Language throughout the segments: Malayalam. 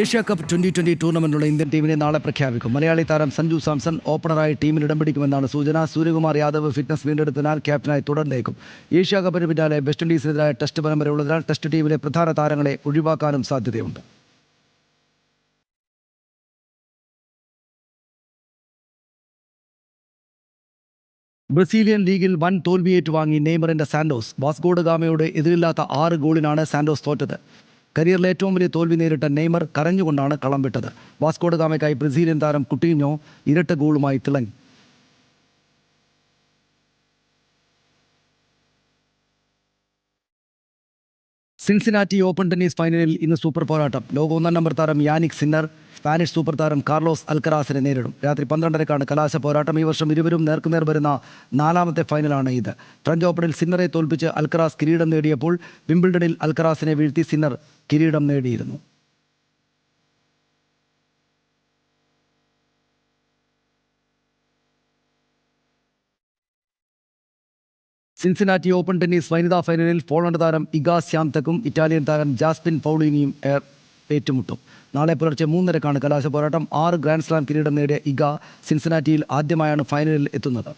ഏഷ്യ കപ്പ് 2020 ടൂർണമെന്റിലുള്ള ഇന്ത്യൻ ടീമിനെ നാളെ പ്രഖ്യാപിക്കും. മലയാളി താരം സഞ്ജു സാംസൺ ഓപ്പണറായി ടീമിൽ ഇടം പിടിക്കുമെന്നാണ് സൂചന. സൂര്യകുമാർ യാദവ് ഫിറ്റ്നസ് വീണ്ടെടുത്തതിനാൽ ക്യാപ്റ്റനായി തുടർന്നേക്കും. ഏഷ്യ കപ്പിന് പിന്നാലെ വെസ്റ്റ് ഇൻഡീസിനെതിരായ ടെസ്റ്റ് പരമ്പരയുള്ളതിനാൽ ടെസ്റ്റ് ടീമിലെ പ്രധാന താരങ്ങളെ ഒഴിവാക്കാനും സാധ്യതയുണ്ട്. ബ്രസീലിയൻ ലീഗിൽ വൻ തോൽവിയേറ്റുവാങ്ങി നെയ്മറിന്റെ സാന്റോസ്. വാസ്കോഡ ഗാമയോട് എതിരില്ലാത്ത 6 ഗോളിനാണ് സാന്റോസ് തോറ്റത്. കരിയറിലെ ഏറ്റവും വലിയ തോൽവി നേരിട്ട നെയ്മർ കരഞ്ഞുകൊണ്ടാണ് കളം വിട്ടത്. വാസ്കോഡ ഗാമയ്ക്കായി ബ്രസീലിയൻ താരം കുട്ടീഞ്ഞോ ഇരട്ട ഗോളുമായി തിളങ്ങി. സിൻസിനാറ്റി ഓപ്പൺ ടെന്നീസ് ഫൈനലിൽ ഇന്ന് സൂപ്പർ പോരാട്ടം. ലോക 1 നമ്പർ താരം യാനിക് സിന്നർ സ്പാനിഷ് സൂപ്പർ താരം കാർലോസ് അൽക്കറാസിനെ നേരിടും. രാത്രി 12:30-ക്കാണ് കലാശ പോരാട്ടം. ഈ വർഷം ഇരുവരും നേർക്കുനേർ വരുന്ന 4ാമത്തെ ഫൈനലാണ് ഇത്. ഫ്രഞ്ച് ഓപ്പണിൽ സിന്നറെ തോൽപ്പിച്ച് അൽക്കറാസ് കിരീടം നേടിയപ്പോൾ വിംബിൾഡണിൽ അൽക്കറാസിനെ വീഴ്ത്തി സിന്നർ കിരീടം നേടിയിരുന്നു. സിൻസിനാറ്റി ഓപ്പൺ ടെന്നീസ് വനിതാ ഫൈനലിൽ പോളണ്ട് താരം ഇഗ സ്യാംതക്കും ഇറ്റാലിയൻ താരം ജാസ്പിൻ പൗളീനിയും ഏറ്റുമുട്ടും. നാളെ പുലർച്ചെ 3:30-ക്കാണ് കലാശ പോരാട്ടം. 6 ഗ്രാൻഡ് സ്ലാം കിരീടം നേടിയ ഇഗ സിൻസിനാറ്റിയിൽ ആദ്യമായാണ് ഫൈനലിൽ എത്തുന്നത്.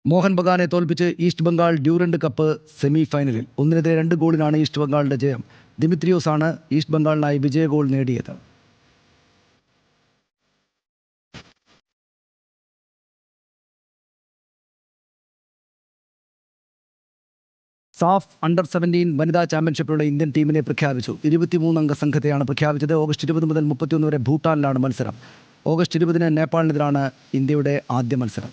മോഹൻ ബഗാനെ തോൽപ്പിച്ച് east Bengal Durand cup semi ഫൈനലിൽ 1-2 ഗോളിനാണ് ഈസ്റ്റ് ബംഗാളിന്റെ ജയം. ദിമിത്രിയോസ് ആണ് ഈസ്റ്റ് ബംഗാളിനായി വിജയ ഗോൾ നേടിയത്. സാഫ് അണ്ടർ 17 വനിതാ ചാമ്പ്യൻഷിപ്പിലുള്ള ഇന്ത്യൻ ടീമിനെ പ്രഖ്യാപിച്ചു. 23-അംഗ സംഘത്തെയാണ് പ്രഖ്യാപിച്ചത്. ഓഗസ്റ്റ് 20 മുതൽ 31 വരെ ഭൂട്ടാനിലാണ് മത്സരം. ഓഗസ്റ്റ് 20-ന് നേപ്പാളിനെതിരാണ് ഇന്ത്യയുടെ ആദ്യ മത്സരം.